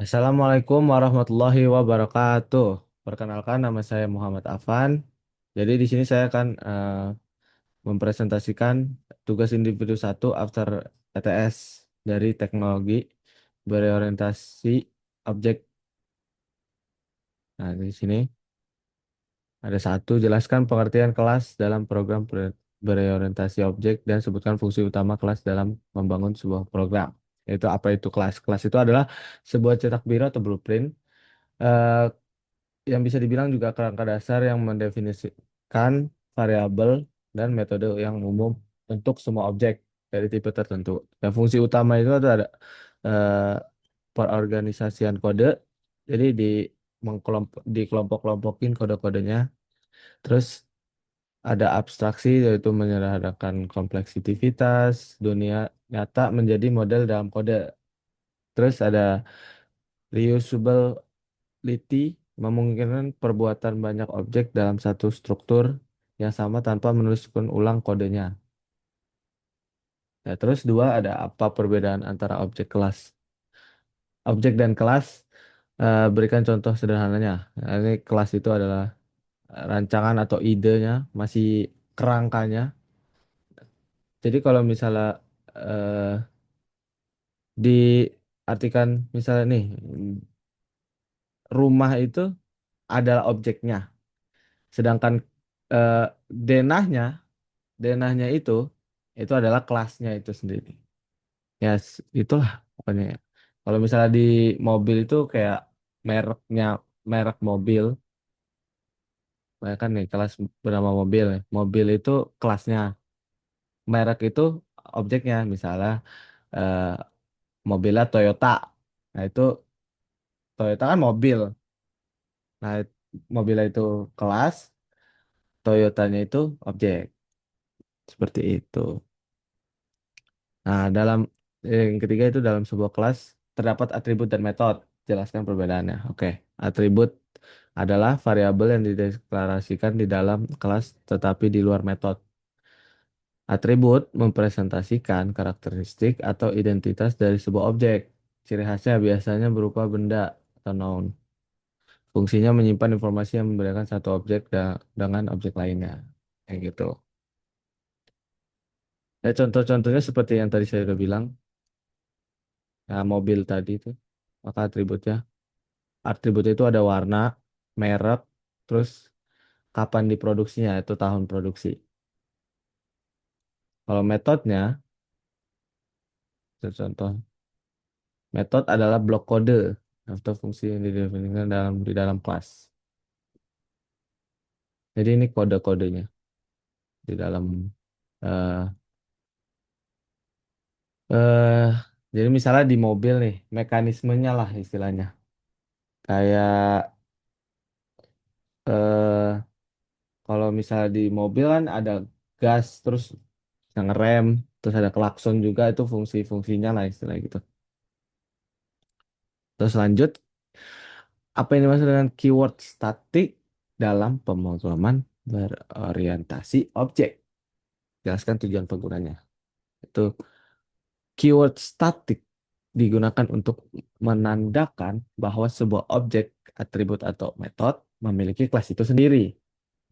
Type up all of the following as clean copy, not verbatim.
Assalamualaikum warahmatullahi wabarakatuh. Perkenalkan nama saya Muhammad Afan. Jadi di sini saya akan mempresentasikan tugas individu satu after ETS dari teknologi berorientasi objek. Nah, di sini ada satu, jelaskan pengertian kelas dalam program berorientasi objek dan sebutkan fungsi utama kelas dalam membangun sebuah program. Itu apa itu kelas? Kelas itu adalah sebuah cetak biru atau blueprint eh, yang bisa dibilang juga kerangka dasar yang mendefinisikan variabel dan metode yang umum untuk semua objek dari tipe tertentu. Dan fungsi utama itu ada eh, perorganisasian kode. Jadi dikelompok-kelompokin kode-kodenya. Terus ada abstraksi yaitu menyederhanakan kompleksitas dunia nyata menjadi model dalam kode. Terus ada reusability memungkinkan perbuatan banyak objek dalam satu struktur yang sama tanpa menuliskan ulang kodenya. Ya, terus dua, ada apa perbedaan antara objek kelas, objek dan kelas? Berikan contoh sederhananya. Nah, ini kelas itu adalah rancangan atau idenya, masih kerangkanya. Jadi kalau misalnya eh, diartikan misalnya nih, rumah itu adalah objeknya, sedangkan eh, denahnya denahnya itu adalah kelasnya itu sendiri. Ya, itulah pokoknya ya. Kalau misalnya di mobil itu kayak mereknya, merek mobil, kan nih kelas bernama mobil. Mobil itu kelasnya, merek itu objeknya. Misalnya eh, mobilnya Toyota. Nah, itu Toyota kan mobil. Nah, mobilnya itu kelas, Toyotanya itu objek. Seperti itu. Nah, yang ketiga itu dalam sebuah kelas terdapat atribut dan metode. Jelaskan perbedaannya. Oke, atribut adalah variabel yang dideklarasikan di dalam kelas tetapi di luar metode. Atribut mempresentasikan karakteristik atau identitas dari sebuah objek. Ciri khasnya biasanya berupa benda atau noun. Fungsinya menyimpan informasi yang membedakan satu objek dengan objek lainnya. Kayak gitu. Ya, contoh-contohnya seperti yang tadi saya udah bilang, nah, mobil tadi itu, maka atributnya. Atribut itu ada warna, merek, terus kapan diproduksinya, itu tahun produksi. Kalau metodenya, contoh, metode adalah blok kode atau fungsi yang didefinisikan di dalam kelas. Jadi ini kode-kodenya di dalam eh eh jadi misalnya di mobil nih, mekanismenya lah istilahnya. Kayak eh kalau misalnya di mobil kan ada gas, terus yang ngerem, terus ada klakson juga, itu fungsi-fungsinya lah istilah gitu. Terus lanjut, apa yang dimaksud dengan keyword statik dalam pemrograman berorientasi objek? Jelaskan tujuan penggunanya. Itu keyword statik digunakan untuk menandakan bahwa sebuah objek, atribut atau metode memiliki kelas itu sendiri,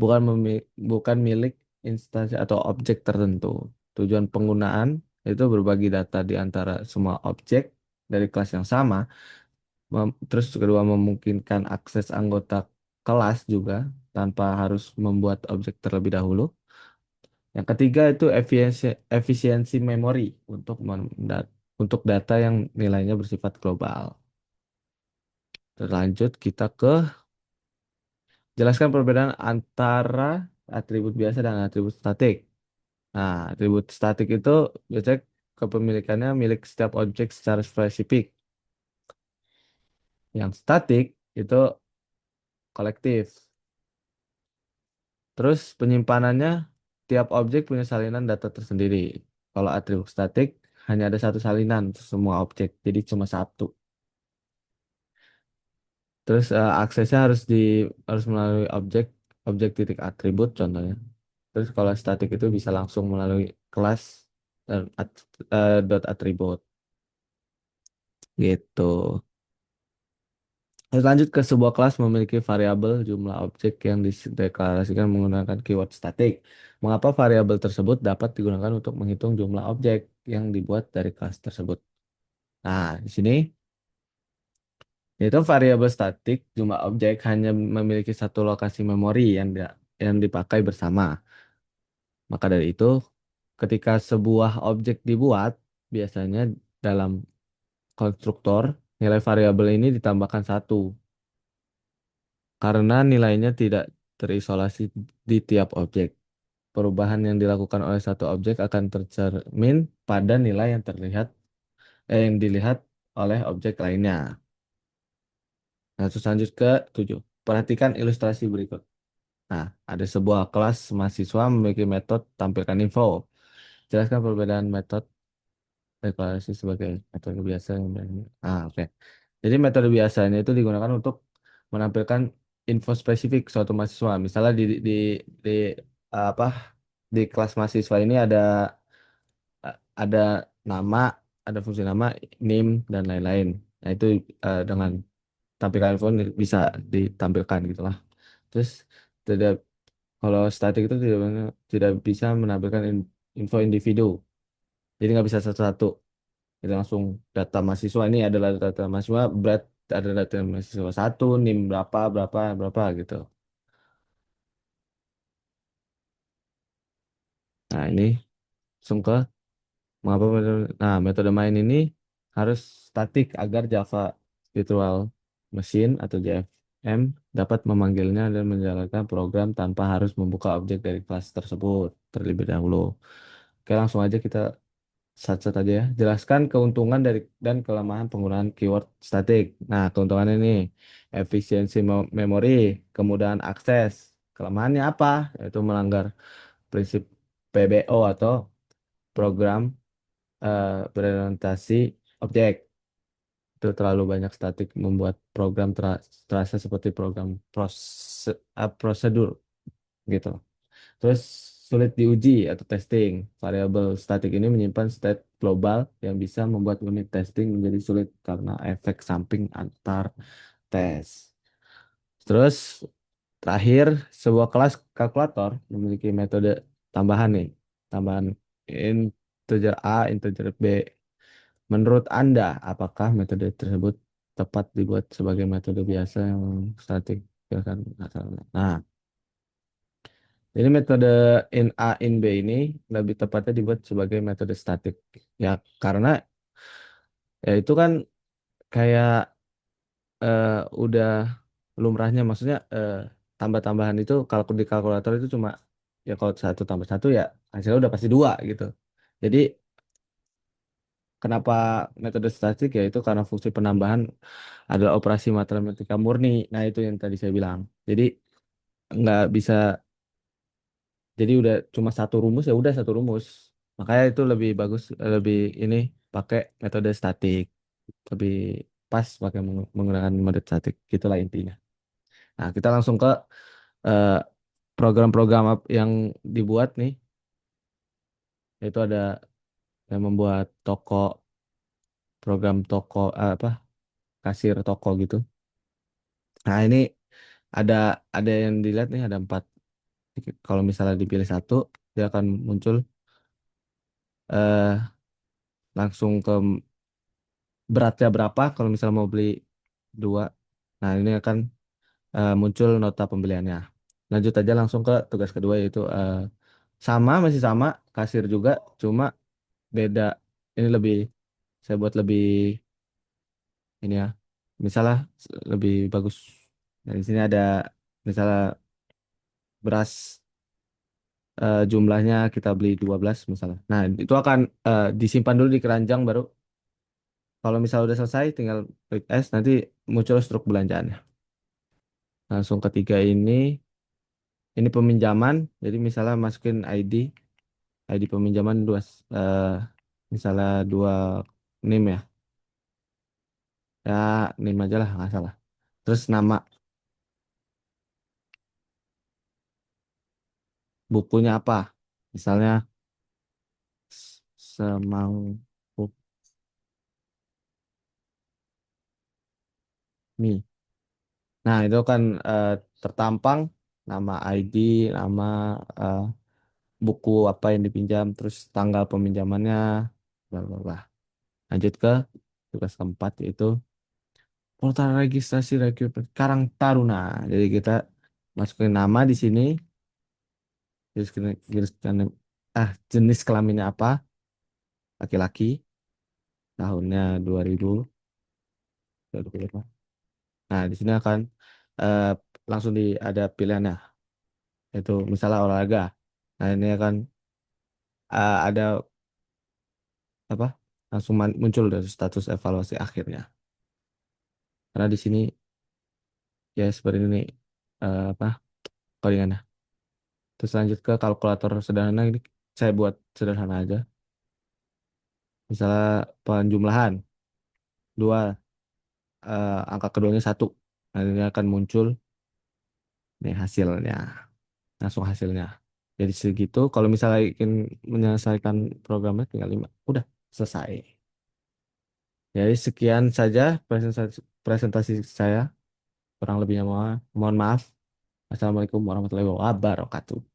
bukan milik instansi atau objek tertentu. Tujuan penggunaan itu berbagi data di antara semua objek dari kelas yang sama. Terus kedua, memungkinkan akses anggota kelas juga tanpa harus membuat objek terlebih dahulu. Yang ketiga itu efisiensi memori untuk data yang nilainya bersifat global. Terlanjut kita ke jelaskan perbedaan antara atribut biasa dan atribut statik. Nah, atribut statik itu biasanya kepemilikannya milik setiap objek secara spesifik. Yang statik itu kolektif. Terus penyimpanannya, tiap objek punya salinan data tersendiri. Kalau atribut statik hanya ada satu salinan untuk semua objek, jadi cuma satu. Terus aksesnya harus melalui objek titik atribut contohnya. Terus kalau statik itu bisa langsung melalui kelas dan dot atribut gitu. Terus lanjut ke sebuah kelas memiliki variabel jumlah objek yang dideklarasikan menggunakan keyword statik. Mengapa variabel tersebut dapat digunakan untuk menghitung jumlah objek yang dibuat dari kelas tersebut? Nah, di sini yaitu variabel statik jumlah objek hanya memiliki satu lokasi memori yang dipakai bersama. Maka dari itu, ketika sebuah objek dibuat, biasanya dalam konstruktor nilai variabel ini ditambahkan satu karena nilainya tidak terisolasi di tiap objek. Perubahan yang dilakukan oleh satu objek akan tercermin pada nilai yang dilihat oleh objek lainnya. Nah, terus lanjut ke 7. Perhatikan ilustrasi berikut. Nah, ada sebuah kelas mahasiswa memiliki metode tampilkan info. Jelaskan perbedaan metode deklarasi sebagai metode biasa. Oke. Jadi metode biasanya itu digunakan untuk menampilkan info spesifik suatu mahasiswa. Misalnya di apa di kelas mahasiswa ini ada nama, ada fungsi nama, NIM dan lain-lain. Nah, itu dengan tampilan info ini bisa ditampilkan gitu lah. Terus tidak kalau statik itu tidak bisa menampilkan info individu. Jadi nggak bisa satu-satu. Jadi langsung data mahasiswa ini adalah data mahasiswa, berat ada data mahasiswa satu, NIM berapa, berapa, berapa gitu. Nah, ini langsung ke mengapa metode main ini harus statik agar Java Virtual Machine atau JVM dapat memanggilnya dan menjalankan program tanpa harus membuka objek dari kelas tersebut terlebih dahulu. Oke, langsung aja kita sat-sat aja ya. Jelaskan keuntungan dan kelemahan penggunaan keyword statik. Nah, keuntungannya ini efisiensi memori, kemudahan akses. Kelemahannya apa? Yaitu melanggar prinsip PBO atau program berorientasi objek. Itu terlalu banyak statik membuat program terasa seperti program prosedur gitu. Terus sulit diuji atau testing. Variabel statik ini menyimpan state global yang bisa membuat unit testing menjadi sulit karena efek samping antar tes. Terus terakhir, sebuah kelas kalkulator memiliki metode tambahan nih. Tambahan integer A, integer B. Menurut Anda, apakah metode tersebut tepat dibuat sebagai metode biasa yang statik? Silakan. Nah, jadi metode in A in B ini lebih tepatnya dibuat sebagai metode statik. Ya, karena ya itu kan kayak eh, udah lumrahnya, maksudnya tambah-tambahan itu kalau di kalkulator itu cuma ya kalau satu tambah satu ya hasilnya udah pasti dua gitu. Jadi kenapa metode statik ya itu karena fungsi penambahan adalah operasi matematika murni. Nah, itu yang tadi saya bilang. Jadi nggak bisa, jadi udah cuma satu rumus ya udah satu rumus. Makanya itu lebih bagus, lebih ini pakai metode statik. Lebih pas pakai menggunakan metode statik. Gitulah intinya. Nah, kita langsung ke eh, program-program yang dibuat nih. Yaitu ada yang membuat toko, program toko, kasir toko gitu. Nah, ini ada ada yang dilihat nih ada empat. Kalau misalnya dipilih satu, dia akan muncul eh langsung ke beratnya berapa. Kalau misalnya mau beli dua, nah ini akan muncul nota pembeliannya. Lanjut aja langsung ke tugas kedua yaitu masih sama kasir juga, cuma beda. Ini lebih saya buat lebih ini ya. Misalnya lebih bagus. Nah, di sini ada misalnya beras jumlahnya kita beli 12 misalnya. Nah, itu akan disimpan dulu di keranjang baru. Kalau misalnya udah selesai tinggal klik S nanti muncul struk belanjaannya. Langsung ketiga ini peminjaman. Jadi misalnya masukin ID peminjaman eh, misalnya dua NIM ya. Ya NIM aja lah nggak salah. Terus nama bukunya apa? Misalnya Semangkuk Mie. Nah, itu kan tertampang nama ID, nama eh, buku apa yang dipinjam, terus tanggal peminjamannya, bla bla bla. Lanjut ke tugas keempat yaitu portal registrasi rekrutmen Karang Taruna. Jadi kita masukin nama di sini, jenis kelaminnya apa, laki-laki, tahunnya 2000. Nah, di sini akan eh, langsung ada pilihannya, yaitu misalnya olahraga. Nah, ini akan ada apa? Langsung muncul dari status evaluasi akhirnya. Karena di sini ya seperti ini apa codingannya. Terus lanjut ke kalkulator sederhana ini saya buat sederhana aja. Misalnya penjumlahan dua angka keduanya satu. Nah, ini akan muncul nih hasilnya, langsung hasilnya. Jadi segitu. Kalau misalnya ingin menyelesaikan programnya tinggal 5. Udah selesai. Jadi sekian saja presentasi saya. Kurang lebihnya mohon maaf. Assalamualaikum warahmatullahi wabarakatuh.